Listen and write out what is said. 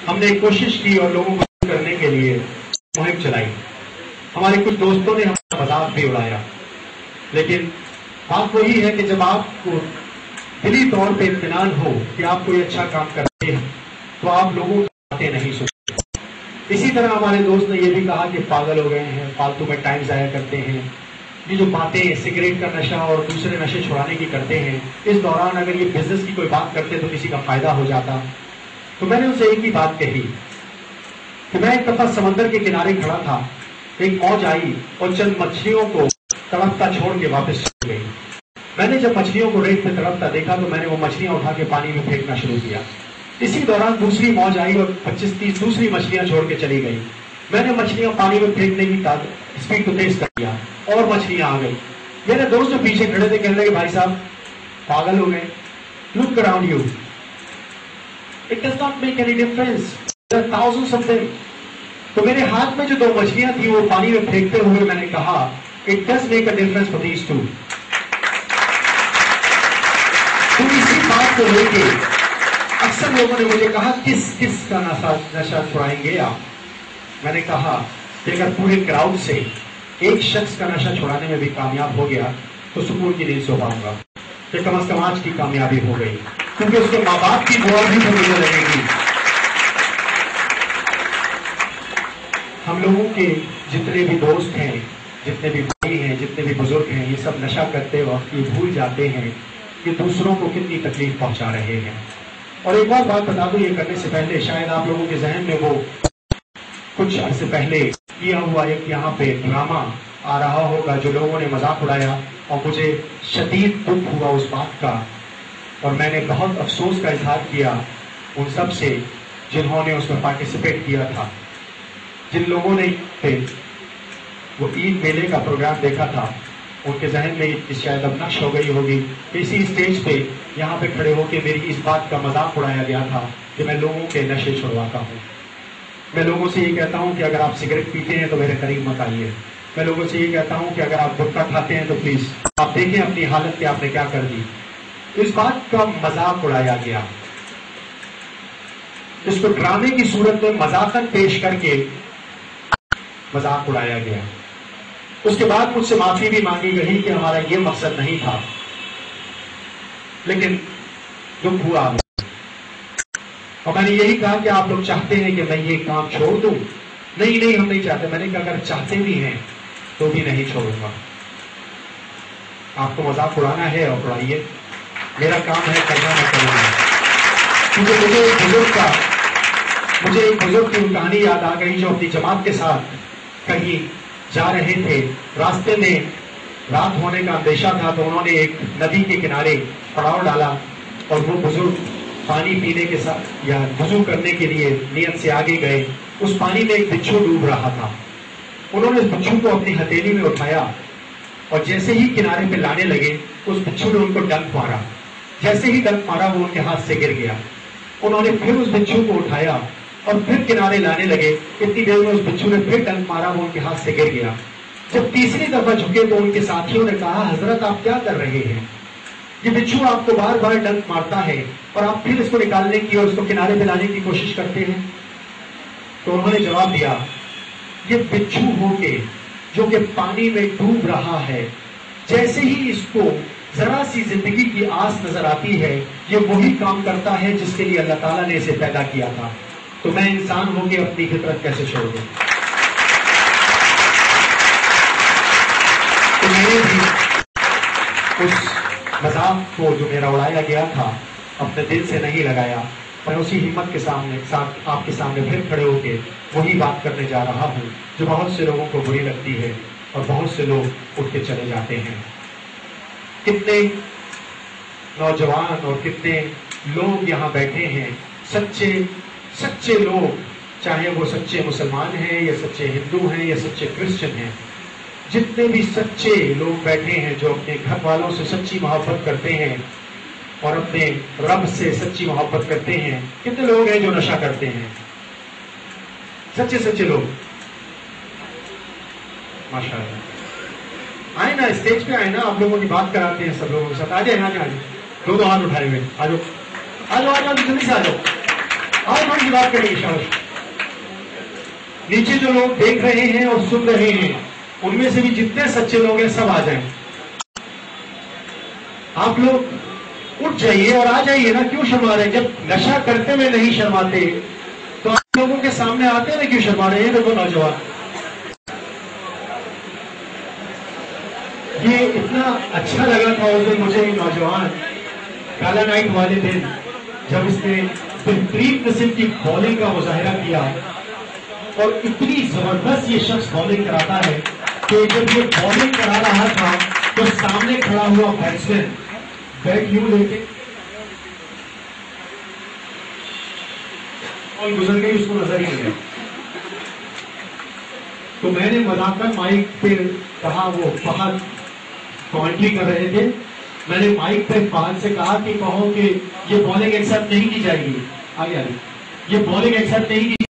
ہم نے کوشش کی اور لوگوں کو کرنے کے لیے مہم چلائی. ہمارے کچھ دوستوں نے ہمارا مذاق بھی اڑایا، لیکن بات وہی ہے کہ جب آپ کو دلی طور پہ اطمینان ہو کہ آپ کوئی اچھا کام کرتے ہیں تو آپ لوگوں کی باتیں نہیں سنتے. اسی طرح ہمارے دوست نے یہ بھی کہا کہ پاگل ہو گئے ہیں، فالتو میں ٹائم ضائع کرتے ہیں. یہ جو باتیں سگریٹ کا نشہ اور دوسرے نشے چھڑانے کی کرتے ہیں، اس دوران اگر یہ بزنس کی کوئی بات کرتے تو کسی کا فائدہ ہو جاتا. تو میں نے ان سے ایک ہی بات کہی کہ میں ایک دفعہ سمندر کے کنارے کھڑا تھا، ایک موج آئی اور چند مچھلیوں کو تڑپتا چھوڑ کے واپس چلی گئی. میں نے جب مچھلیوں کو ریت پہ تڑپتا دیکھا تو میں نے وہ مچھلیاں اٹھا کے پانی میں پھینکنا شروع کیا. اسی دوران دوسری موج آئی اور 25-30 دوسری مچھلیاں چھوڑ کے چلی گئی. میں نے مچھلیاں پانی میں پھینکنے کی اسپیڈ کو تیز کر دیا اور مچھلیاں آ گئی. میرے دوست جو پیچھے کھڑے تھے کہنے لگے بھائی صاحب پاگل ہو گئے، look around you, it does not make any difference, there are thousands of them. تو میرے ہاتھ میں جو 2 مچھلیاں تھیں وہ پانی میں پھینکتے ہوئے میں نے کہا it does make a difference for these two. تو اسی بات کو لے کے اکثر لوگوں نے مجھے کہا کس کا نشہ چھڑائیں گے آپ. میں نے کہا کہ اگر پورے کراؤڈ سے ایک شخص کا نشہ چھڑانے میں بھی کامیاب ہو گیا تو سکون کی نیند سو پاؤں گا کہ کم از کم آج کی کامیابی ہو گئی، کیونکہ اس کے ماں باپ کی دعا بھی تو مجھے لگے گی. ہم لوگوں کے جتنے بھی دوست ہیں، جتنے بھی بھائی ہیں، جتنے بھی بزرگ ہیں، یہ سب نشہ کرتے وقت یہ بھول جاتے ہیں کہ دوسروں کو کتنی تکلیف پہنچا رہے ہیں. اور ایک اور بات بتا دوں، یہ کرنے سے پہلے شاید آپ لوگوں کے ذہن میں وہ کچھ عرصے پہلے کیا ہوا ایک یہاں پہ ڈرامہ آ رہا ہوگا جو لوگوں نے مذاق اڑایا اور مجھے شدید دکھ ہوا اس بات کا، اور میں نے بہت افسوس کا اظہار کیا ان سب سے جنہوں نے اس میں پارٹیسپیٹ کیا تھا. جن لوگوں نے وہ عید میلے کا پروگرام دیکھا تھا ان کے ذہن میں شاید اب نقش ہو گئی ہوگی کہ اسی اسٹیج پہ یہاں پہ کھڑے ہو کے میری اس بات کا مذاق اڑایا گیا تھا کہ میں لوگوں کے نشے چھڑواتا ہوں. میں لوگوں سے یہ کہتا ہوں کہ اگر آپ سگریٹ پیتے ہیں تو میرے قریب مت آئیے. میں لوگوں سے یہ کہتا ہوں کہ اگر آپ گٹکا کھاتے ہیں تو پلیز آپ دیکھیں اپنی حالت کہ آپ نے کیا کر دی. اس بات کا مذاق اڑایا گیا، اس کو ڈرامے کی صورت میں مذاقاً پیش کر کے مذاق اڑایا گیا. اس کے بعد مجھ سے معافی بھی مانگی گئی کہ ہمارا یہ مقصد نہیں تھا، لیکن دکھ ہوا. اور میں نے یہی کہا کہ آپ لوگ چاہتے ہیں کہ میں یہ کام چھوڑ دوں؟ نہیں ہم نہیں چاہتے. میں نے کہا اگر چاہتے بھی ہیں تو بھی نہیں چھوڑوں گا. آپ کو مذاق اڑانا ہے اور اڑائیے، میرا کام ہے کرنا، میں کروں گا. کیونکہ مجھے ایک بزرگ کی کہانی یاد آ گئی جو اپنی جماعت کے ساتھ کہیں جا رہے تھے. راستے میں رات ہونے کا اندیشہ تھا تو انہوں نے ایک ندی کے کنارے پڑاؤ ڈالا اور وہ بزرگ پانی پینے کے ساتھ یا وضو کرنے کے لیے نیت سے آگے گئے. اس پانی میں ایک بچھو ڈوب رہا تھا. انہوں نے اس بچھو کو اپنی ہتھیلی میں اٹھایا اور جیسے ہی کنارے پہ لانے لگے اس بچھو نے ان کو ڈنک مارا. جیسے ہی ڈنک مارا وہ ان کے ہاتھ سے گر گیا. انہوں نے پھر اس بچھو کو اٹھایا اور پھر کنارے لانے لگے. اتنی دیر میں اس بچھو نے پھر ڈنک مارا، وہ ان کے ہاتھ سے گر گیا. جب تیسری دفعہ جھکے تو ان کے ساتھیوں نے کہا حضرت آپ کیا کر رہے ہیں؟ یہ بچھو آپ کو بار بار ڈنک مارتا ہے اور آپ پھر اس کو نکالنے کی اور اس کو کنارے پہ لانے کی کوشش کرتے ہیں. تو انہوں نے جواب دیا یہ بچھو ہو کے جو کہ پانی میں ڈوب رہا ہے، جیسے ہی اس کو ذرا سی زندگی کی آس نظر آتی ہے یہ وہی کام کرتا ہے جس کے لیے اللہ تعالیٰ نے اسے پیدا کیا تھا. تو میں انسان ہو کے اپنی فطرت کیسے چھوڑ دوں؟ تو میں نے بھی اس مذاق کو جو میرا اڑایا گیا تھا اپنے دل سے نہیں لگایا. میں اسی ہمت کے ساتھ آپ کے سامنے پھر کھڑے ہو کے وہی بات کرنے جا رہا ہوں جو بہت سے لوگوں کو بری لگتی ہے اور بہت سے لوگ اٹھ کے چلے جاتے ہیں. کتنے نوجوان اور کتنے لوگ یہاں بیٹھے ہیں، سچے لوگ، چاہے وہ سچے مسلمان ہیں یا سچے ہندو ہیں یا سچے کرسچن ہیں. جتنے بھی سچے لوگ بیٹھے ہیں جو اپنے گھر والوں سے سچی محبت کرتے ہیں اور اپنے رب سے سچی محبت کرتے ہیں. کتنے لوگ ہیں جو نشہ کرتے ہیں؟ سچے لوگ ماشاءاللہ. آئے نا اسٹیج پہ، آئے نا، آپ لوگوں کی بات کراتے ہیں سب لوگوں کے ساتھ. آ جائیں. دو ہاتھ اٹھائے ہوئے، آ جاؤ جلدی سے آ جاؤ. آؤ تھوڑی سی بات کریں شاباش. نیچے جو لوگ دیکھ رہے ہیں اور سن رہے ہیں ان میں سے بھی جتنے سچے لوگ ہیں سب آ جائیں. آپ لوگ اٹھ جائیے اور آ جائیے نا. کیوں شرما رہے ہیں؟ جب نشہ کرتے ہوئے نہیں شرماتے تو آپ لوگوں کے سامنے آتے ہیں نا کیوں شرما رہے ہیں؟ دیکھو نوجوان، یہ اتنا اچھا لگا تھا اس دن مجھے نوجوان کالا نائٹ والے دن جب اس نے بہترین قسم کی بالنگ کا مظاہرہ کیا. اور اتنی زبردست یہ شخص بالنگ کراتا ہے کہ جب یہ بالنگ کرا رہا تھا تو سامنے کھڑا ہوا بیٹسمین بیٹ یوں لے کے اور گزر گئی، اس کو نظر ہی نہیں گیا. تو میں نے مذاکرہ مائک پہ کہا، وہ فہد کمنٹری کر رہے تھے، میں نے مائک پہ فہد سے کہا کہ کہو کہ یہ بالنگ ایکسپٹ نہیں کی جائے گی. آگے یہ بالنگ ایکسپٹ نہیں کی